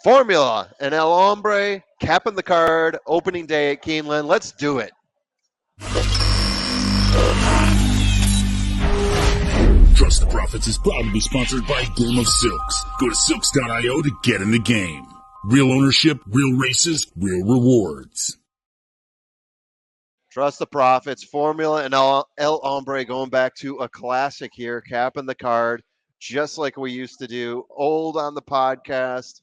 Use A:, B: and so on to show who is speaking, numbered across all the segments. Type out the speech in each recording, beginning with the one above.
A: Formula and El Hombre capping the card, opening day at Keeneland. Let's do it.
B: Trust the Profits is proud to be sponsored by Game of Silks. Go to silks.io to get in the game. Real ownership, real races, real rewards.
A: Trust the Profits, Formula, and El Hombre going back to a classic here, capping the card, just like we used to do. Old on the podcast,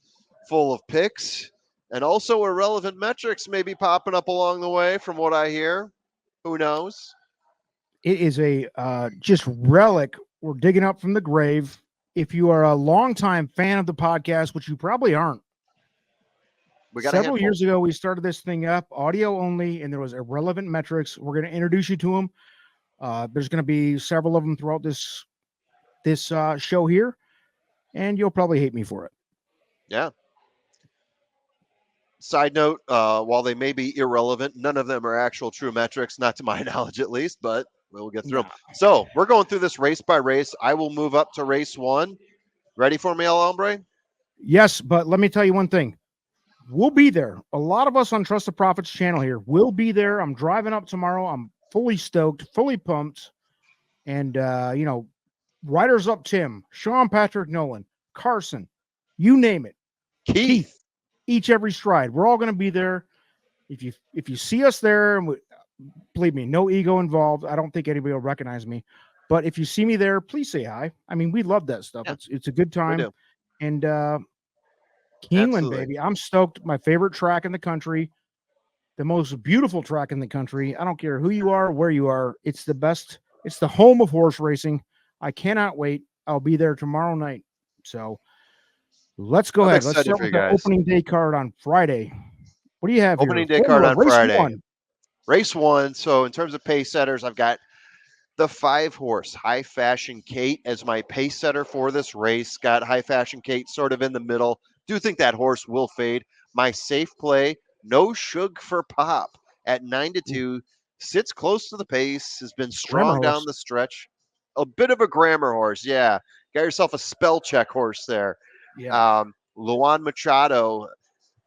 A: full of picks, and also irrelevant metrics maybe popping up along the way from what I hear. Who knows?
C: It is a just relic we're digging up from the grave. If you are a longtime fan of the podcast, which you probably aren't, several years ago, we started this thing up, audio only, and there was irrelevant metrics. We're going to introduce you to them. There's going to be several of them throughout this show here, and you'll probably hate me for it.
A: Yeah. Side note, while they may be irrelevant, none of them are actual true metrics, not to my knowledge at least, but we'll get through them. So we're going through this race by race. I will move up to race 1. Ready for me, El Hombre?
C: Yes, but let me tell you one thing. We'll be there. A lot of us on Trust the Profits channel here will be there. I'm driving up tomorrow. I'm fully stoked, fully pumped. And, riders up Tim, Sean Patrick Nolan, Carson, you name it. Keith, each every stride. We're all going to be there. If you see us there, and believe me, no ego involved. I don't think anybody will recognize me. But if you see me there, please say hi. I mean, we love that stuff. Yeah. It's a good time. And Keeneland, baby. I'm stoked. My favorite track in the country. The most beautiful track in the country. I don't care who you are, where you are. It's the best. It's the home of horse racing. I cannot wait. I'll be there tomorrow night. So let's go ahead. Let's start with the opening day card on Friday. What do you have
A: opening
C: here?
A: Day card on Friday. Race 1. So in terms of pace setters, I've got the 5-horse High Fashion Kate as my pace setter for this race. Got High Fashion Kate sort of in the middle. Do think that horse will fade. My safe play, No Shug for Pop at 9-2. Sits close to the pace. Has been strong down the stretch. A bit of a grammar horse, yeah. Got yourself a spell check horse there.
C: Yeah.
A: Luan Machado,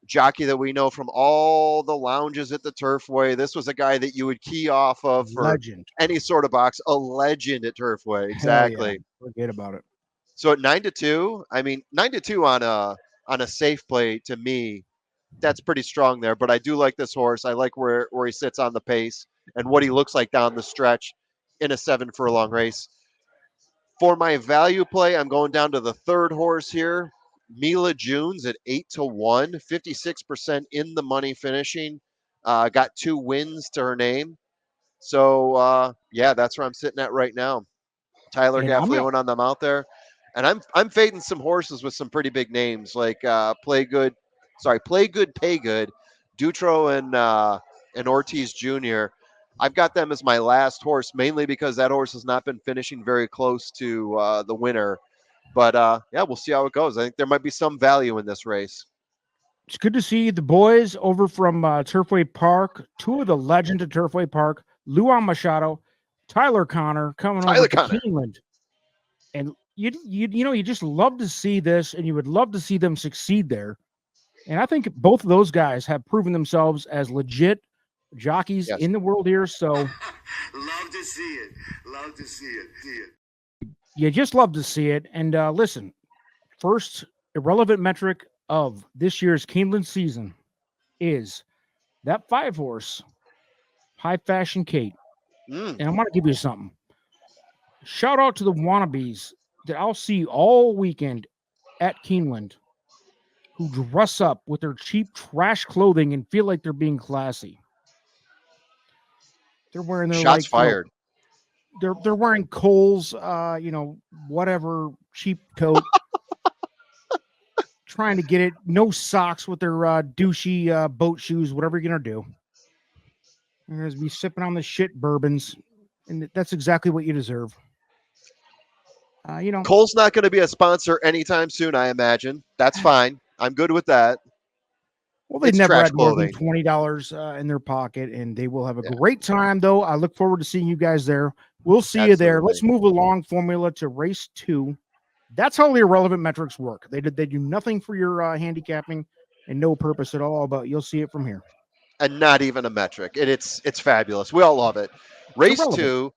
A: jockey that we know from all the lounges at the Turfway. This was a guy that you would key off of for any sort of box. A legend at Turfway, exactly.
C: Yeah. Forget about it.
A: So at 9-2, I mean 9-2 on a safe play to me, that's pretty strong there. But I do like this horse. I like where he sits on the pace and what he looks like down the stretch in a 7-furlong race. For my value play, I'm going down to the 3rd horse here. Mila Junes at 8-1, 56% in the money finishing. Got 2 wins to her name. So, that's where I'm sitting at right now. Tyler Gaffleone on the mount there. And I'm fading some horses with some pretty big names like Play Good, Pay Good, Dutro and Ortiz Jr. I've got them as my last horse, mainly because that horse has not been finishing very close to the winner. But, we'll see how it goes. I think there might be some value in this race.
C: It's good to see the boys over from Turfway Park, 2 of the legends at Turfway Park, Luan Machado, Tyler Connor coming over to Keeneland. And you just love to see this, and you would love to see them succeed there. And I think both of those guys have proven themselves as legit jockeys in the world here. So
D: love to see it. Love to see it.
C: You just love to see it. And listen, first irrelevant metric of this year's Keeneland season is that 5-horse High Fashion Kate. And I want to give you something. Shout out to the wannabes that I'll see all weekend at Keeneland who dress up with their cheap trash clothing and feel like they're being classy. They're wearing their
A: shots fired.
C: They're wearing Kohl's, whatever cheap coat, trying to get it. No socks with their douchey boat shoes, whatever you're gonna do. You're gonna be sipping on the shit bourbons, and that's exactly what you deserve.
A: Kohl's not going to be a sponsor anytime soon, I imagine. That's fine. I'm good with that.
C: Well, they've never had more than $20 in their pocket, and they will have a great time, though. I look forward to seeing you guys there. We'll see you there. Let's move along, Formula, to race 2. That's how the irrelevant metrics work. They do nothing for your handicapping and no purpose at all. But you'll see it from here.
A: And not even a metric. And it's fabulous. We all love it.
C: It's
A: Race
C: irrelevant.
A: 2,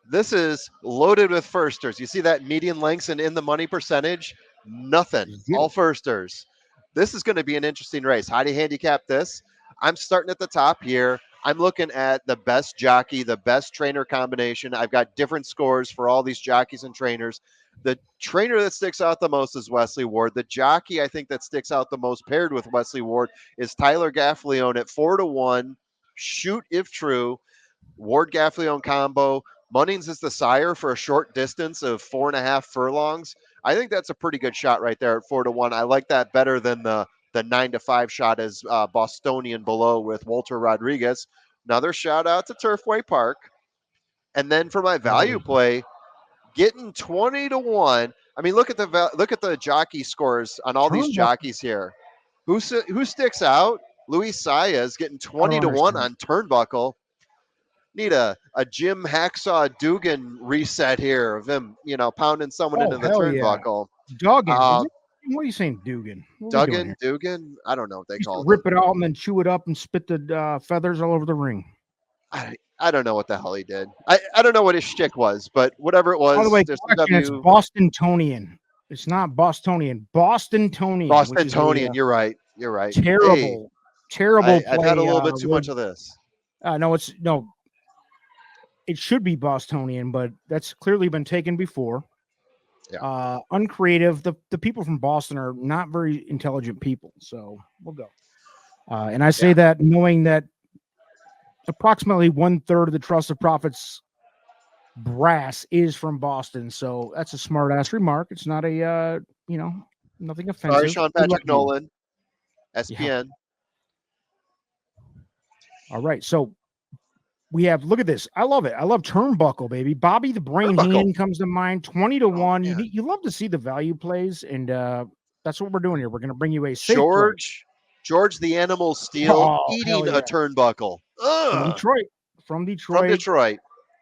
A: this is loaded with firsters. You see that median lengths and in the money percentage? Nothing. All
C: Zero.
A: firsters. This is going to be an interesting race. How do you handicap this? I'm starting at the top here. I'm looking at the best jockey, the best trainer combination. I've got different scores for all these jockeys and trainers. The trainer that sticks out the most is Wesley Ward. The jockey I think that sticks out the most paired with Wesley Ward is Tyler Gaffleone at 4-1. Shoot if true. Ward Gaffleone combo. Munnings is the sire for a short distance of 4.5 furlongs. I think that's a pretty good shot right there at 4-1. I like that better than the 9-5 shot as Bostonian below with Walter Rodriguez. Another shout out to Turfway Park. And then for my value play, getting 20-1. I mean, look at the jockey scores on all these
C: Turnbuckle.
A: jockeys here. Who sticks out? Luis Saez getting 20-1 on Turnbuckle. Need a Jim Hacksaw Dugan reset here of him, pounding someone into the turnbuckle.
C: Yeah. Duggan. What are you saying, Dugan?
A: Dugan? I don't know what they call it.
C: Rip it out and then chew it up and spit the feathers all over the ring.
A: I don't know what the hell he did. I don't know what his shtick was, but whatever it was.
C: By the way, it's Bostonian. It's not Bostonian. Bostonian.
A: Bostonian. You're right.
C: Terrible play.
A: I've had a little bit too much of this.
C: No. It should be Bostonian, but that's clearly been taken before.
A: Yeah.
C: Uncreative. The people from Boston are not very intelligent people, so we'll go. And I say that knowing that approximately 1/3 of the Trust of Profits brass is from Boston, so that's a smart ass remark. It's not a nothing offensive.
A: Sorry, Sean Patrick Nolan, SPN.
C: All right, so we have, look at this. I love it. I love Turnbuckle, baby. Bobby the Brain Hand comes to mind. 20-1. You love to see the value plays, and that's what we're doing here. We're going to bring you a safe
A: George the Animal Steel eating a turnbuckle.
C: From Detroit.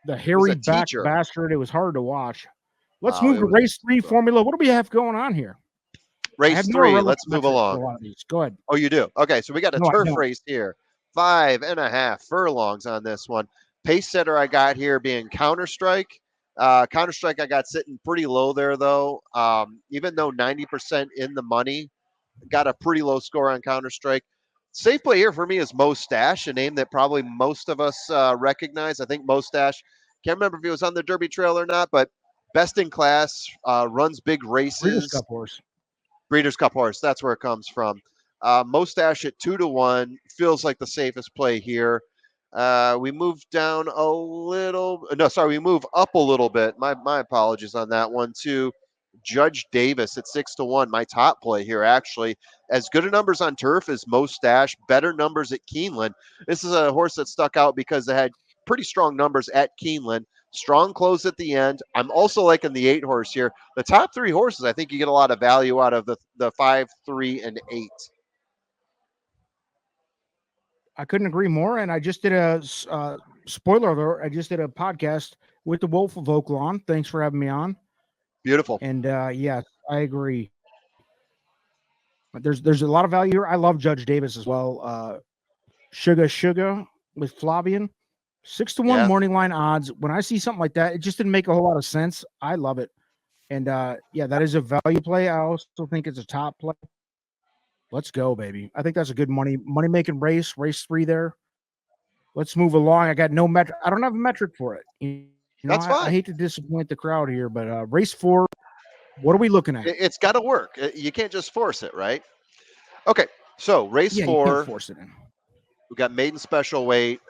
C: The hairy back bastard. It was hard to watch. Let's move to race 3 formula. What do we have going on here?
A: Race 3. Let's move along.
C: Go ahead.
A: Oh, you do? Okay, so we got a turf race here. 5.5 furlongs on this one. Pace setter I got here being Counter-Strike. Counter-Strike I got sitting pretty low there, though. Even though 90% in the money, got a pretty low score on Counter-Strike. Safe play here for me is Mostache, a name that probably most of us recognize. I think Mostache, can't remember if he was on the Derby Trail or not, but best in class, runs big races. Breeders' Cup horse. That's where it comes from. Mostache at 2-1 feels like the safest play here. We move down a little. No, sorry, we move up a little bit. My apologies on that one too. Judge Davis at 6-1. My top play here, actually. As good a numbers on turf as Mostache, better numbers at Keeneland. This is a horse that stuck out because they had pretty strong numbers at Keeneland. Strong close at the end. I'm also liking the 8 horse here. The top 3 horses, I think you get a lot of value out of the 5, 3, and 8.
C: I couldn't agree more. And I just did a spoiler alert. I just did a podcast with the Wolf of Oaklawn. Thanks for having me on.
A: Beautiful.
C: And yes, I agree. But there's a lot of value here. I love Judge Davis as well. Sugar with Flavian. 6-1 morning line odds. When I see something like that, it just didn't make a whole lot of sense. I love it. And that is a value play. I also think it's a top play. Let's go, baby. I think that's a good money-making race 3 there. Let's move along. I got no metric. I don't have a metric for it.
A: That's fine.
C: I hate to disappoint the crowd here, but race 4, what are we looking at?
A: It's got to work. You can't just force it, right? Okay, so race 4.
C: You can't force it in.
A: We got maiden special weight,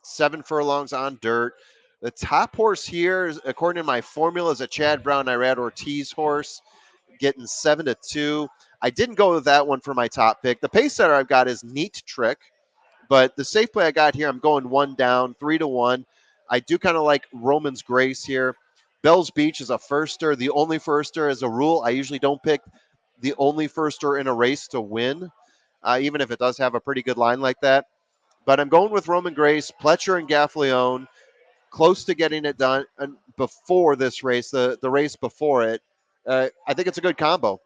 A: 7 furlongs on dirt. The top horse here, according to my formula, is a Chad Brown Irad Ortiz horse, getting 7-2. I didn't go with that one for my top pick. The pace setter I've got is Neat Trick, but the safe play I got here, I'm going 1 down, 3-1. I do kind of like Roman's Grace here. Bell's Beach is a firster, the only firster as a rule. I usually don't pick the only firster in a race to win, even if it does have a pretty good line like that. But I'm going with Roman Grace, Pletcher, and Gaffleone, close to getting it done before this race, the race before it. I think it's a good combo.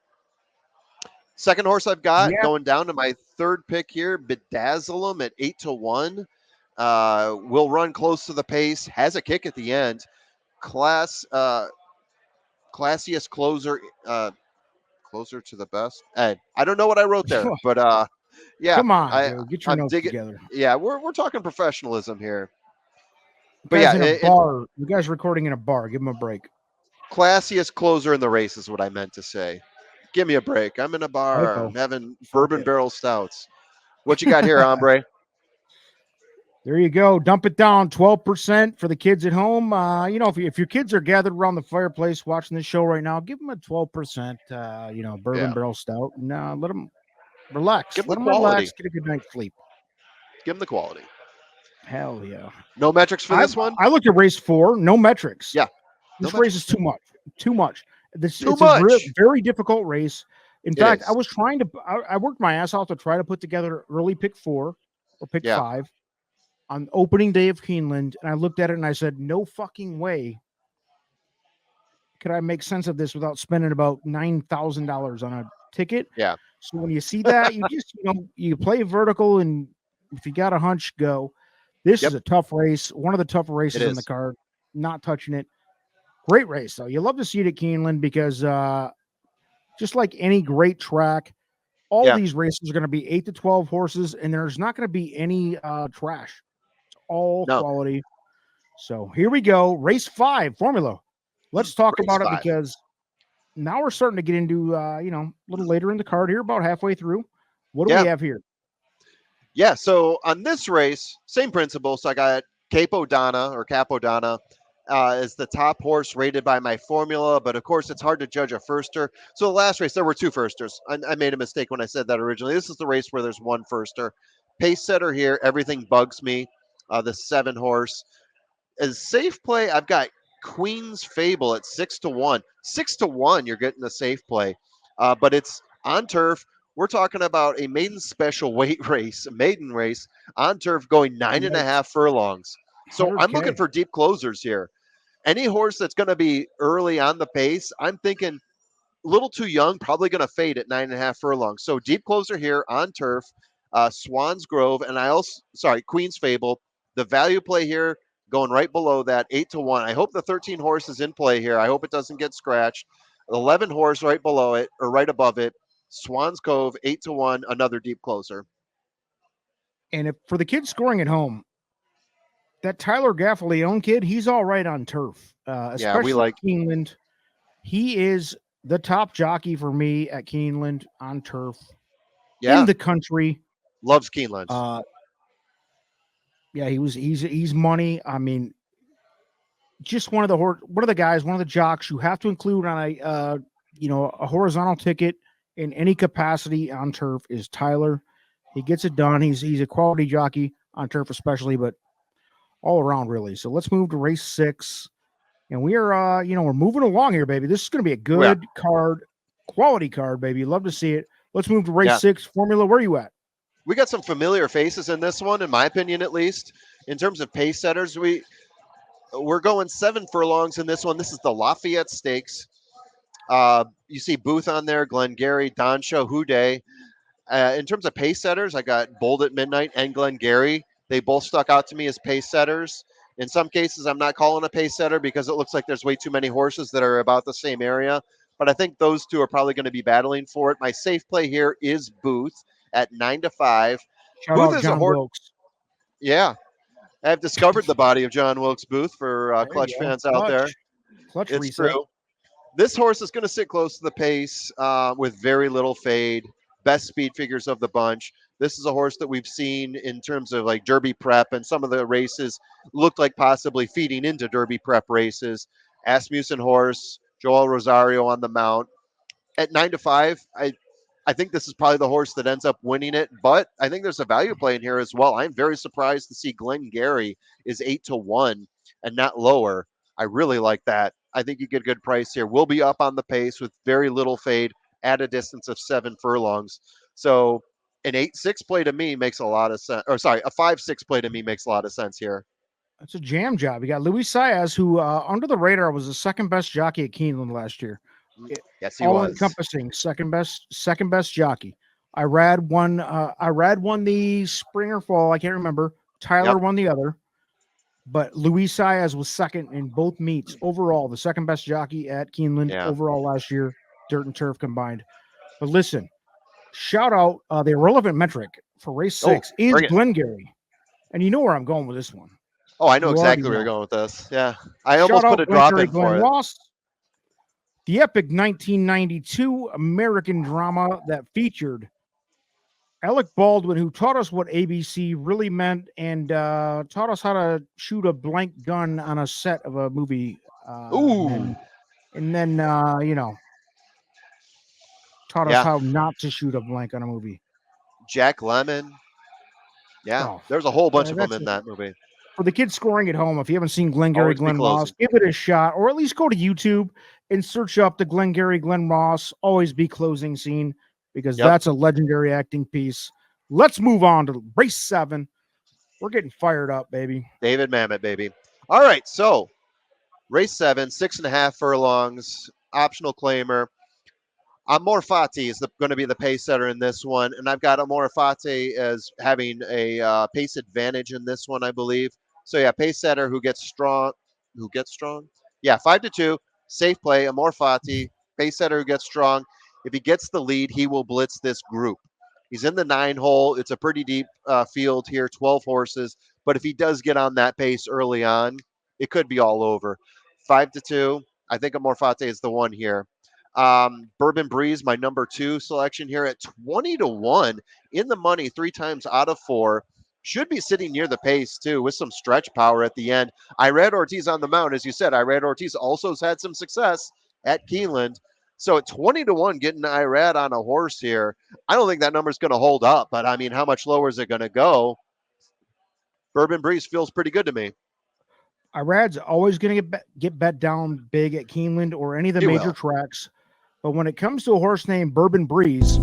A: Second horse I've got
C: Yeah.
A: going down to my third pick here, Bedazzle 'em at 8-1. Will run close to the pace, has a kick at the end. Classiest closer, closer to the best. Hey, I don't know what I wrote there, but yeah,
C: Come on,
A: I
C: dude. Get your
A: I'm
C: notes
A: digging.
C: together.
A: Yeah, we're talking professionalism here,
C: You
A: but
C: guys
A: yeah,
C: in a
A: and
C: bar. You guys recording in a bar. Give him a break.
A: classiest closer in the race is what I meant to say. Give me a break. I'm in a bar.
C: Typo.
A: I'm having
C: Fuck
A: bourbon
C: it.
A: barrel stouts. What you got here, hombre?
C: There you go. Dump it down 12% for the kids at home. If your kids are gathered around the fireplace watching this show right now, give them a 12%, bourbon
A: Yeah,
C: barrel stout. And let them relax.
A: give them
C: Let
A: the
C: them relax.
A: quality.
C: Get a good night's sleep.
A: Give them the quality.
C: Hell yeah.
A: No metrics for
C: I
A: this one.
C: I looked at race 4. No metrics.
A: Yeah, no
C: This race is
A: metrics.
C: too much. Too much.
A: Too
C: It's a
A: much.
C: very difficult race. In
A: It
C: fact,
A: is.
C: I worked my ass off to try to put together early pick 4 or pick
A: Yeah,
C: 5 on opening day of Keeneland, and I looked at it and I said, no fucking way could I make sense of this without spending about $9,000 on a ticket.
A: yeah.
C: So when you see that, you play vertical, and if you got a hunch, go. This
A: Yep.
C: is a tough race, one of the tougher
A: It
C: races on the
A: is.
C: card. Not touching it. Great race though. You love to see it at Keeneland because just like any great track, all
A: Yeah.
C: these races are going to be 8 to 12 horses, and there's not going to be any trash. It's all
A: No.
C: quality. So here we go. Race 5 formula. Let's talk
A: Race
C: about it
A: 5.
C: because now we're starting to get into, a little later in the card here, about halfway through. What do
A: Yeah.
C: we have here?
A: Yeah. So on this race, same principle. So I got Capodonna is the top horse rated by my formula, but of course it's hard to judge a firster. So the last race there were 2 firsters. I made a mistake when I said that originally. This is the race where there's 1 firster. Pace setter here. Everything bugs me. The 7 horse. As safe play, I've got Queen's Fable at 6-1. 6-1, you're getting a safe play, but it's on turf. We're talking about a maiden special weight race, a maiden race on turf, going nine and a
C: Yikes.
A: half furlongs. So I'm looking
C: 100K.
A: for deep closers here. Any horse that's going to be early on the pace, I'm thinking a little too young, probably going to fade at 9.5 furlongs. So deep closer here on turf, Swan's Grove, and Queen's Fable. The value play here going right below that, 8-1. I hope the 13 horse is in play here. I hope it doesn't get scratched. 11 horse right below it or right above it. Swan's Cove, 8-1, another deep closer.
C: And if for the kids scoring at home, that Tyler Gaffaleone kid, he's all right on turf,
A: Yeah, we
C: especially
A: like.
C: Keeneland. He is the top jockey for me at Keeneland on turf
A: Yeah,
C: in the country.
A: loves Keeneland.
C: Yeah, he's money. I mean, just one of the guys, one of the jocks you have to include on a horizontal ticket in any capacity on turf is Tyler. He gets it done. He's a quality jockey on turf, especially, but all around really. So let's move to race 6, and we are we're moving along here, baby. This is going to be a good card, quality card, baby. Love to see it. Let's move to race 6 formula. Where are you at?
A: We got some familiar faces in this one, in my opinion, at least. In terms of pace setters, we're going 7 furlongs in this one. This is the Lafayette Stakes. You see Booth on there, Glengarry, Donsha, Houday. In terms of pace setters, I got Bold at Midnight and Glengarry. They both stuck out to me as pace setters. In some cases, I'm not calling a pace setter because it looks like there's way too many horses that are about the same area. But I think those two are probably going to be battling for it. My safe play here is Booth at 9-5.
C: Shout
A: Booth
C: out
A: is a
C: John
A: horse.
C: Wilkes.
A: Yeah, I've discovered the body of John Wilkes Booth for
C: There
A: Clutch
C: you go.
A: fans out there.
C: Clutch
A: It's
C: reset.
A: true. This horse is going to sit close to the pace with very little fade. Best speed figures of the bunch. This is a horse that we've seen in terms of like Derby prep, and some of the races looked like possibly feeding into Derby prep races. Asmussen horse, Joel Rosario on the mount. At 9-5, I think this is probably the horse that ends up winning it, but I think there's a value play in here as well. I'm very surprised to see Glengarry is 8-1 and not lower. I really like that. I think you get a good price here. We'll be up on the pace with very little fade at a distance of 7 furlongs. So an 8-6 play to me makes a lot of sense. Or sorry, a 5-6 play to me makes a lot of sense here.
C: That's a jam job. You got Luis Saez, who under the radar was the second best jockey at Keeneland last year.
A: Yes, he
C: All
A: was.
C: encompassing, second best jockey. Irad won. Irad won the spring or fall. I can't remember. Tyler
A: Yep.
C: won the other, but Luis Saez was second in both meets overall. The second best jockey at Keeneland
A: Yeah.
C: overall last year, dirt and turf combined. But listen, shout out the irrelevant metric for race 6 is
A: bring it.
C: Glengarry, and you know where I'm going with this one.
A: Oh, I know
C: You already
A: exactly where you're
C: know.
A: going with this. Yeah. I
C: Shout
A: almost
C: out
A: put a drop
C: Glengarry
A: in
C: Glen
A: for it.
C: Ross. The epic 1992 American drama that featured Alec Baldwin, who taught us what ABC really meant and taught us how to shoot a blank gun on a set of a movie.
A: Ooh.
C: And then taught us
A: Yeah.
C: how not to shoot a blank on a movie.
A: Jack Lemmon. Yeah.
C: Oh,
A: There's a whole bunch of them
C: that's
A: in
C: it.
A: that movie.
C: For the kids scoring at home, if you haven't seen Glengarry
A: Always be
C: Glen Ross,
A: closing.
C: give it a shot, or at least go to YouTube and search up the Glengarry Glen Ross Always Be Closing scene, because
A: Yep.
C: that's a legendary acting piece. Let's move on to race 7. We're getting fired up, baby.
A: David Mamet, baby. All right. So race 7, 6.5 furlongs, optional claimer. Amor Fati is going to be the pace setter in this one, and I've got Amor Fati as having a pace advantage in this one, I believe. So yeah, pace setter who gets strong. Yeah, 5-2, safe play. Amor Fati, pace setter who gets strong. If he gets the lead, he will blitz this group. He's in the 9 hole. It's a pretty deep field here, 12 horses. But if he does get on that pace early on, it could be all over. 5-2. I think Amor Fati is the one here. Bourbon Breeze, my number 2 selection here at 20-1 in the money, 3 times out of 4. Should be sitting near the pace too, with some stretch power at the end. Irad Ortiz on the mount, as you said. Irad Ortiz also has had some success at Keeneland. So at 20-1, getting Irad on a horse here, I don't think that number's going to hold up. But I mean, how much lower is it going to go? Bourbon Breeze feels pretty good to me.
C: Irad's always going to get bet down big at Keeneland or any of the
A: He
C: major
A: will.
C: tracks. But when it comes to a horse named Bourbon Breeze,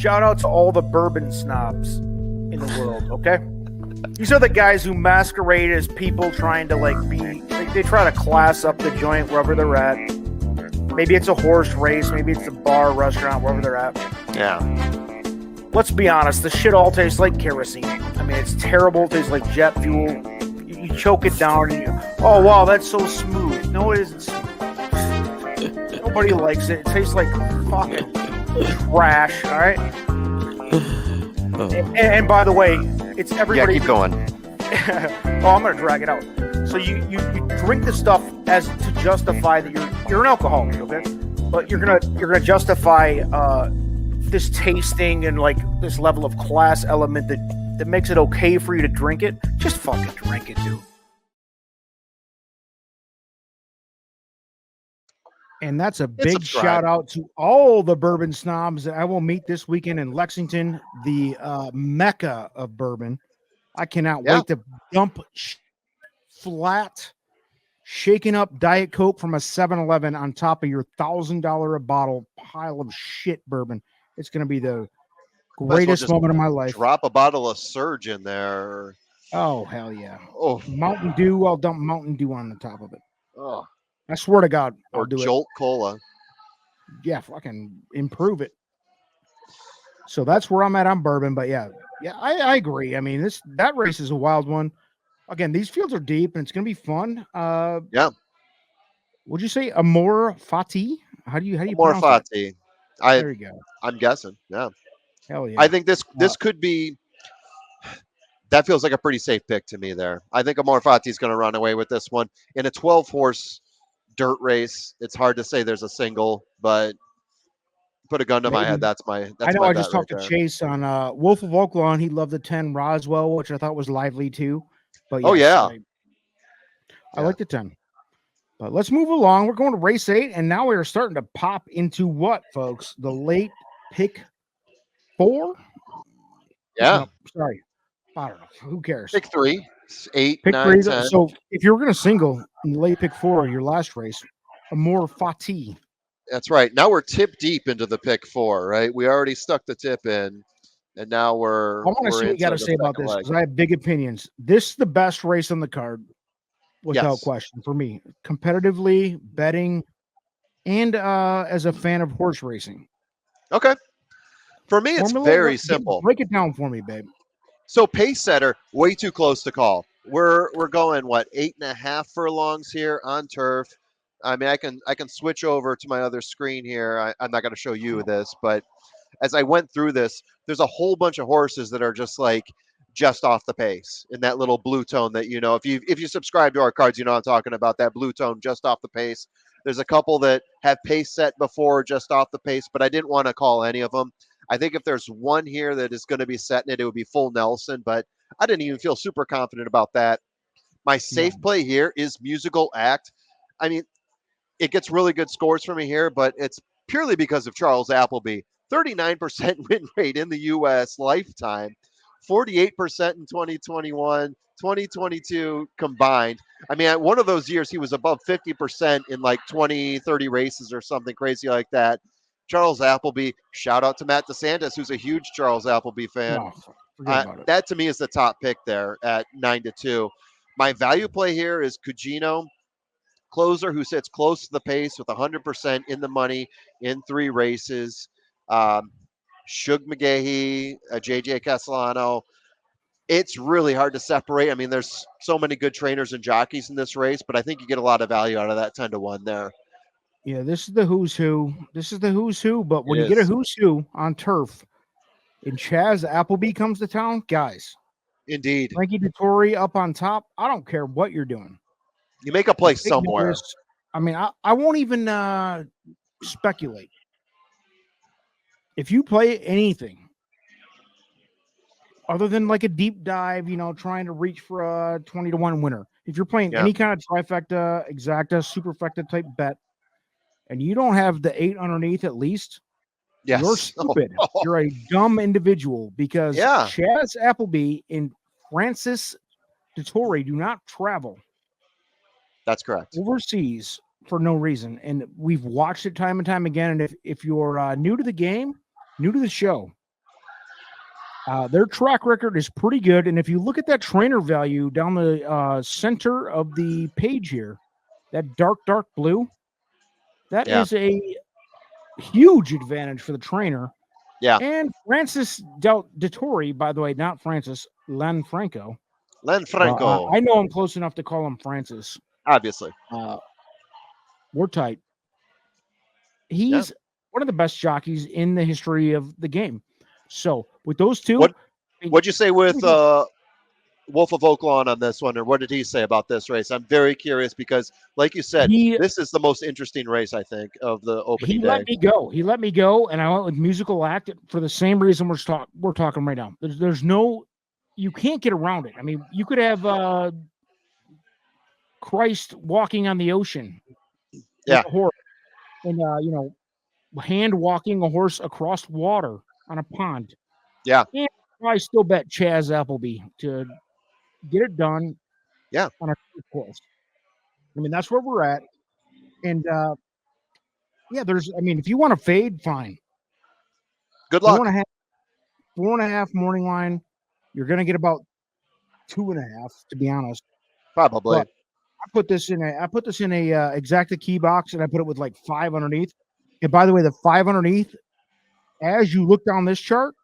C: shout out to all the bourbon snobs in the world, okay? These are the guys who masquerade as people trying to they try to class up the joint wherever they're at. Maybe it's a horse race, maybe it's a bar, restaurant, wherever they're at.
A: Yeah.
C: Let's be honest, the shit all tastes like kerosene. I mean, it's terrible. It tastes like jet fuel. You choke it down and oh, wow, that's so smooth. No, it isn't smooth. Nobody likes it. It tastes like fucking trash, all right? And by the way, it's everybody.
A: Yeah, keep going.
C: Oh, I'm going to drag it out. So you drink the stuff as to justify that you're an alcoholic, okay? But you're gonna justify this tasting and like this level of class element that makes it okay for you to drink it. Just fucking drink it, dude. And that's a big
A: subscribe.
C: shout out to all the bourbon snobs that I will meet this weekend in Lexington, the mecca of bourbon. I cannot wait to dump flat, shaken up Diet Coke from a 7-Eleven on top of your $1,000 a bottle pile of shit bourbon. It's going to be the greatest moment of my life.
A: Drop a bottle of Surge in there.
C: Oh, hell yeah.
A: Oh,
C: Mountain Dew, I'll dump Mountain Dew on the top of it.
A: oh.
C: I swear to God, I'll
A: Or
C: do
A: Jolt Cola.
C: Yeah, fucking improve it. So that's where I'm at on bourbon. But yeah, I agree. I mean, that race is a wild one. Again, these fields are deep and it's going to be fun.
A: Yeah.
C: Would you say Amor Fati? How do you
A: Amor
C: pronounce that?
A: Fati.
C: There you go.
A: I'm guessing. Yeah.
C: Hell yeah.
A: I think this could be. That feels like a pretty safe pick to me there. I think Amor Fati is going to run away with this one in a 12-horse dirt race. It's hard to say there's a single, but put a gun to my head. That's my.
C: I know.
A: my
C: I just
A: bet
C: talked
A: right
C: to
A: there.
C: Chase on Wolf of Oaklawn. He loved the 10 Roswell, which I thought was lively too. But
A: Oh,
C: yes,
A: yeah.
C: I like the 10. But let's move along. We're going to race 8, and now we are starting to pop into what, folks? The late pick 4?
A: Yeah.
C: No, sorry. I don't know. Who cares?
A: Pick 3, 8,
C: Pick
A: 9,
C: 3.
A: 10.
C: So if you're going to single in the late pick 4, your last race, Amor Fati.
A: That's right. Now we're tip deep into the pick 4, right? We already stuck the tip in, and now we're.
C: I want to see what you got to say about this because I have big opinions. This is the best race on the card. without
A: Yes.
C: question for me, competitively betting and as a fan of horse racing.
A: Okay. For me, it's
C: Formula,
A: very simple.
C: break it down for me, babe.
A: So pace setter, way too close to call. We're going what 8.5 furlongs here on turf. I mean, I can switch over to my other screen here. I'm not going to show you this, but as I went through this, there's a whole bunch of horses that are just off the pace in that little blue tone that if you subscribe to our cards, you know I'm talking about that blue tone just off the pace. There's a couple that have pace set before just off the pace, but I didn't want to call any of them. I think if there's one here that is going to be setting it, it would be full Nelson, but I didn't even feel super confident about that. My
C: No.
A: safe play here is musical act. I mean, it gets really good scores for me here, but it's purely because of Charles Appleby. 39% win rate in the U.S. lifetime, 48% in 2021, 2022 combined. I mean, one of those years he was above 50% in like 20, 30 races or something crazy like that. Charles Appleby, shout out to Matt DeSantis, who's a huge Charles Appleby fan.
C: No, forget about it.
A: That to me is the top pick there at 9-2. My value play here is Cugino, closer who sits close to the pace with 100% in the money in 3 races. Shug McGahee, JJ Castellano. It's really hard to separate. I mean, there's so many good trainers and jockeys in this race, but I think you get a lot of value out of that 10-1 there.
C: Yeah, this is the who's who. This is the who's who. But when
A: It
C: you get a
A: is.
C: who's who on turf and Chaz Appleby comes to town, guys,
A: Indeed.
C: Frankie Dettori up on top, I don't care what you're doing.
A: You make a play somewhere.
C: Norris, I mean, I won't even speculate. If you play anything other than like a deep dive, trying to reach for a 20-1 winner, if you're playing any kind of trifecta, exacta, superfecta type bet, and you don't have the 8 underneath at least,
A: Yes.
C: you're stupid. You're a dumb individual because Chaz Appleby and Francis Dettori do not travel.
A: That's correct.
C: Overseas for no reason. And we've watched it time and time again. And if you're new to the game, new to the show, their track record is pretty good. And if you look at that trainer value down the center of the page here, that dark blue, that is a huge advantage for the trainer.
A: Yeah.
C: And Francis Dettori, by the way, not Francis, Lanfranco.
A: Lanfranco.
C: I know I'm close enough to call him Francis.
A: Obviously.
C: We're tight. He's one of the best jockeys in the history of the game. So with those two,
A: what'd you say with Wolf of Oaklawn on this one, or what did he say about this race? I'm very curious because, like you said, this is the most interesting race I think of the opening day.
C: He let me go, and I went with musical act for the same reason we're talking right now. There's no, you can't get around it. I mean, you could have Christ walking on the ocean, with a horse, and hand walking a horse across water on a pond.
A: Yeah,
C: and I still bet Chaz Appleby to get it done.
A: Yeah,
C: on a course. I mean, that's where we're at, and if you want to fade, fine.
A: Good luck.
C: 4.5 morning line. You're going to get about 2.5, to be honest.
A: Probably.
C: But I put this in a exacta key box, and I put it with like 5 underneath. And by the way, the 5 underneath, as you look down this chart,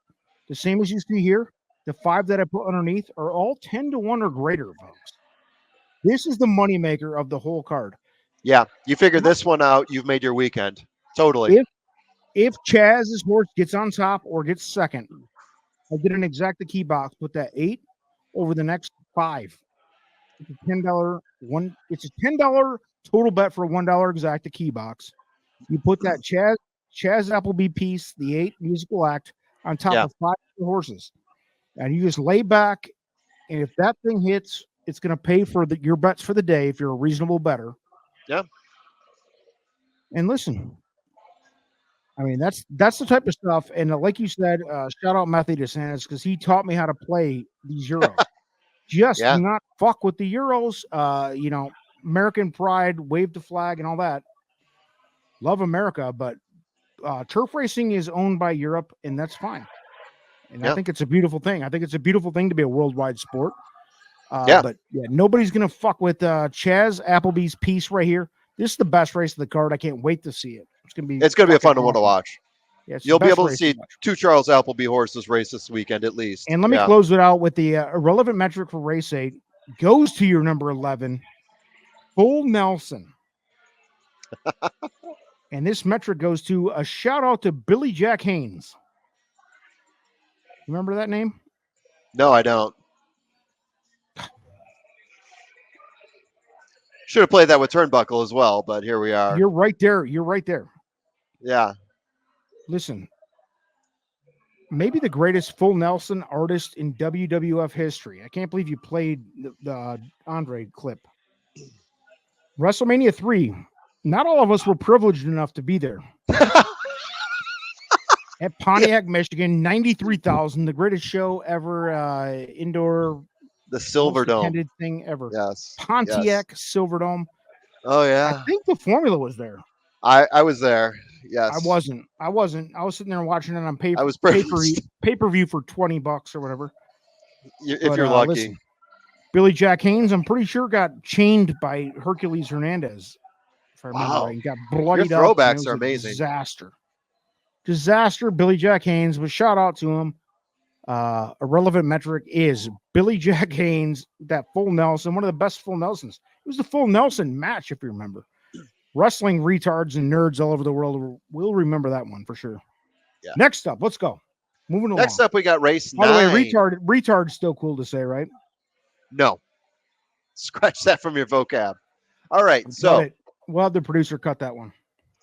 C: the same as you see here, the 5 that I put underneath are all 10-1 or greater, folks. This is the moneymaker of the whole card.
A: Yeah, you figure this one out, you've made your weekend. Totally.
C: If Chaz's horse gets on top or gets second, I did an exacta key box, put that 8 over the next 5. It's a $10 one. It's a $10 total bet for a $1 exacta key box. You put that Chaz Appleby piece, the 8 musical act, on top of 5 horses, and you just lay back. And if that thing hits, it's going to pay for your bets for the day if you're a reasonable bettor.
A: Yeah.
C: And listen, I mean that's the type of stuff. And like you said, shout out Matthew DeSantis because he taught me how to play these Euros. Just do not fuck with the Euros. American pride, wave the flag, and all that. Love America, but turf racing is owned by Europe, and that's fine. And I think it's a beautiful thing. I think it's a beautiful thing to be a worldwide sport.
A: Yeah,
C: But yeah, nobody's gonna fuck with Chaz Appleby's piece right here. This is the best race of the card. I can't wait to see it. It's gonna be
A: it's going to be a
C: fucking
A: fun one to
C: awesome.
A: watch.
C: Yeah, it's the
A: You'll be
C: best
A: able to
C: race to
A: see
C: watch.
A: 2 Charles Appleby horses race this weekend at least.
C: And let me
A: Yeah.
C: close it out with the irrelevant metric for race 8 goes to your number 11, Full Nelson. And this metric goes to a shout out to Billy Jack Haynes. Remember that name?
A: No, I don't. Should have played that with Turnbuckle as well, but here we are.
C: You're right there. You're right there.
A: Yeah.
C: Listen, maybe the greatest Full Nelson artist in WWF history. I can't believe you played the Andre clip. WrestleMania 3. Not all of us were privileged enough to be there. At Pontiac, Michigan, 93,000, the greatest show ever, indoor
A: The Silver
C: most
A: Dome.
C: attended thing ever.
A: Yes.
C: Pontiac
A: Yes.
C: Silverdome.
A: Oh,
C: I
A: yeah.
C: think the formula was there.
A: I was there. Yes.
C: I wasn't. I was sitting there watching it on
A: I was
C: pay-per-view for $20 or whatever.
A: If
C: But,
A: you're lucky.
C: listen, Billy Jack Haynes, I'm pretty sure got chained by Hercules Hernandez. If I remember
A: Wow.
C: right, and got bloodied
A: Your
C: up. and it
A: throwbacks
C: was
A: are
C: a
A: amazing.
C: Disaster. Billy Jack Haynes, but shout out to him. A relevant metric is Billy Jack Haynes, that Full Nelson, one of the best Full Nelsons. It was the Full Nelson match, if you remember. Wrestling retards and nerds all over the world will remember that one for sure.
A: Yeah.
C: Next up, let's go. Moving along.
A: Next up, we got race
C: By
A: 9.
C: the way, retard's still cool to say, right?
A: No. Scratch that from your vocab. All right. So
C: We'll have the producer cut that one.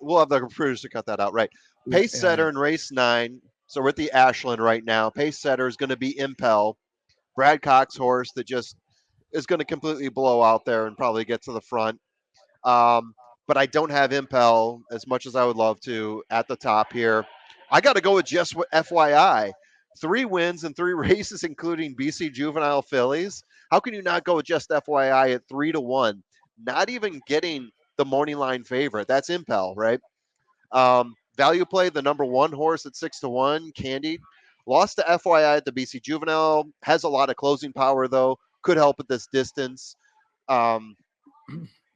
A: we'll have the producer cut that out. Right. Pace setter in race 9. So we're at the Ashland right now. Pace setter is going to be Impel, Brad Cox's horse that just is going to completely blow out there and probably get to the front. But I don't have Impel as much as I would love to at the top here. I got to go with just FYI. 3 wins in 3 races, including BC Juvenile Fillies. How can you not go with just FYI at 3-1? Not even getting the morning line favorite. That's Impel, right? Value play, the number 1 horse at 6-1, Candied. Lost to FYI at the BC Juvenile. Has a lot of closing power, though. Could help at this distance.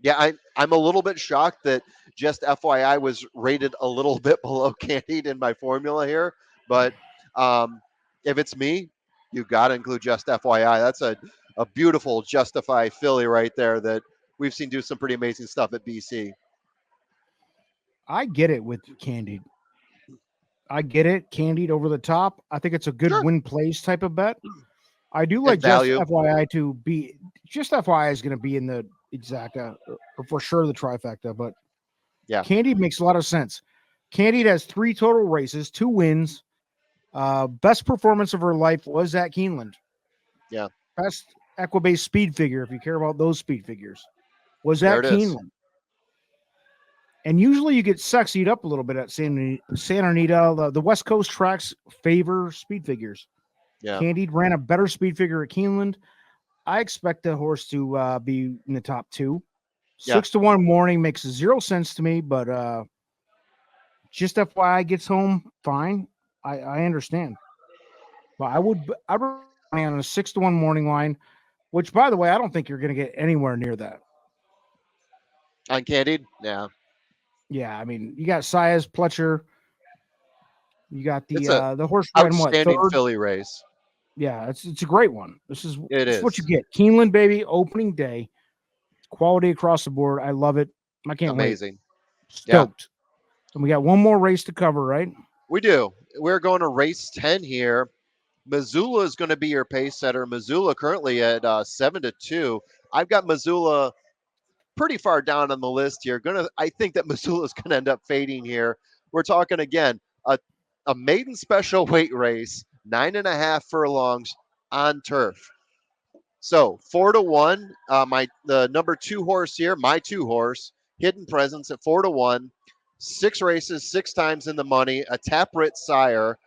A: Yeah, I'm a little bit shocked that just FYI was rated a little bit below Candied in my formula here. But if it's me, you got to include just FYI. That's a beautiful Justify filly right there that we've seen do some pretty amazing stuff at BC.
C: I get it with Candied. I get it. Candied over the top. I think it's a good win plays type of bet. I do like just
A: value.
C: FYI to be just FYI is going to be in the exacta or for sure the trifecta, but
A: yeah,
C: Candied makes a lot of sense. Candied has 3 total races, 2 wins. Best performance of her life was at Keeneland.
A: Yeah.
C: Best Equibase speed figure, if you care about those speed figures, was
A: There
C: at
A: it is.
C: Keeneland. And usually you get sexied up a little bit at Santa Anita. The West Coast tracks favor speed figures.
A: Yeah.
C: Candied ran a better speed figure at Keeneland. I expect the horse to be in the top 2. 6-1 morning makes 0 sense to me, but just FYI gets home, fine. I understand. But I'd be on a 6-1 morning line, which, by the way, I don't think you're going to get anywhere near that.
A: On Candied? Yeah.
C: Yeah, I mean, you got Saez, Pletcher. You got the horse ran what,
A: outstanding
C: 3rd?
A: filly race.
C: Yeah, it's a great one. This is what you get. Keeneland, baby, opening day. Quality across the board. I love it. I can't
A: Amazing.
C: wait. Stoked. Yeah. And we got one more race to cover, right?
A: We do. We're going to race 10 here. Missoula is going to be your pace setter. Missoula currently at 7-2. I've got Missoula pretty far down on the list here. I think that Missoula is going to end up fading here. We're talking again a maiden special weight race, 9.5 furlongs on turf. So 4-1. The number 2 horse here, my 2 horse, Hidden Presence at 4-1. 6 races, 6 times in the money. A Taprit sire.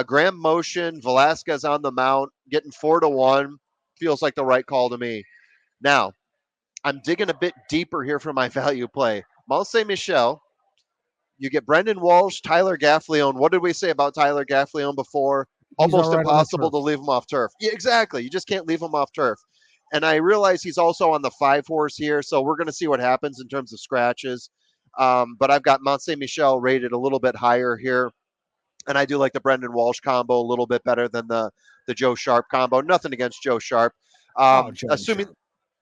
A: Graham Motion, Velasquez on the mount, getting 4-1. Feels like the right call to me. Now, I'm digging a bit deeper here for my value play. Mont Saint Michel. You get Brendan Walsh, Tyler Gaffleone. What did we say about Tyler Gaffleone before? Almost impossible to leave him off turf. Yeah, exactly. You just can't leave him off turf. and I realize he's also on the 5 horse here, so we're going to see what happens in terms of scratches. But I've got Mont Saint Michel rated a little bit higher here, and I do like the Brendan Walsh combo a little bit better than the Joe Sharp combo. Nothing against Joe Sharp.
C: Oh, Joe
A: Assuming
C: Sharp.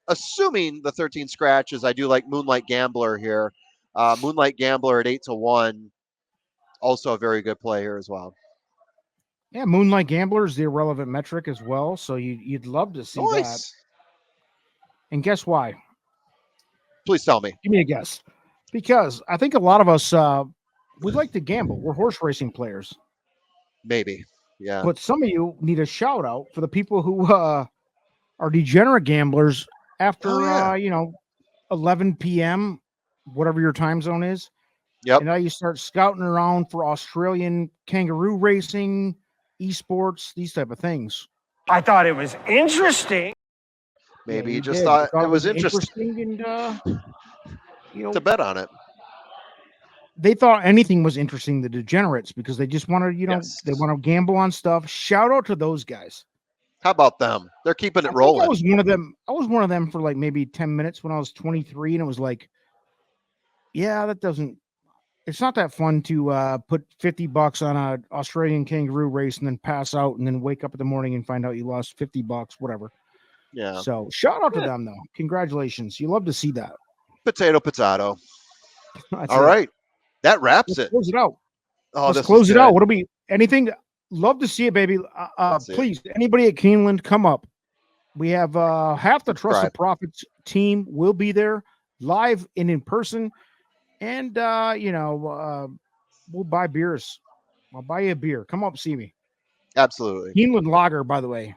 A: assuming the 13 scratches, I do like Moonlight Gambler here. Moonlight Gambler at 8-1, also a very good play here as well.
C: Yeah, Moonlight Gambler is the irrelevant metric as well, so you'd love to see that.
A: Nice.
C: And guess why?
A: Please tell me.
C: Give me a guess. Because I think a lot of us we like to gamble. We're horse racing players.
A: Maybe. Yeah.
C: But some of you need a shout out for the people who are degenerate gamblers after
A: Oh, yeah.
C: 11 p.m., whatever your time zone is.
A: Yep.
C: And now you start scouting around for Australian kangaroo racing, esports, these type of things.
E: I thought it was interesting.
A: Maybe
C: Yeah,
A: you just
C: did.
A: thought
C: You
A: it was interesting
C: and
A: to bet on it.
C: they thought anything was interesting, the degenerates, because they just want to,
A: Yes.
C: they want to gamble on stuff. Shout out to those guys.
A: How about them? They're keeping
C: I
A: it
C: think
A: rolling.
C: I was one of them. I was one of them for like maybe 10 minutes when I was 23, and it was like, yeah, it's not that fun to put $50 on an Australian kangaroo race and then pass out and then wake up in the morning and find out you lost $50, whatever.
A: Yeah.
C: So shout out to them though. Congratulations. You love to see that.
A: Potato.
C: That's
A: All
C: it.
A: right. That wraps
C: Let's
A: it.
C: close it out.
A: Oh,
C: Let's
A: this
C: close
A: was
C: it
A: good.
C: out. What'll be anything? Love to see it, baby.
A: See it.
C: Please, anybody at Keeneland, come up. We have half the Trusted
A: Subscribe.
C: Profits team will be there live and in person. And we'll buy beers. I'll buy you a beer. Come up, see me.
A: Absolutely.
C: Keeneland Lager, by the way.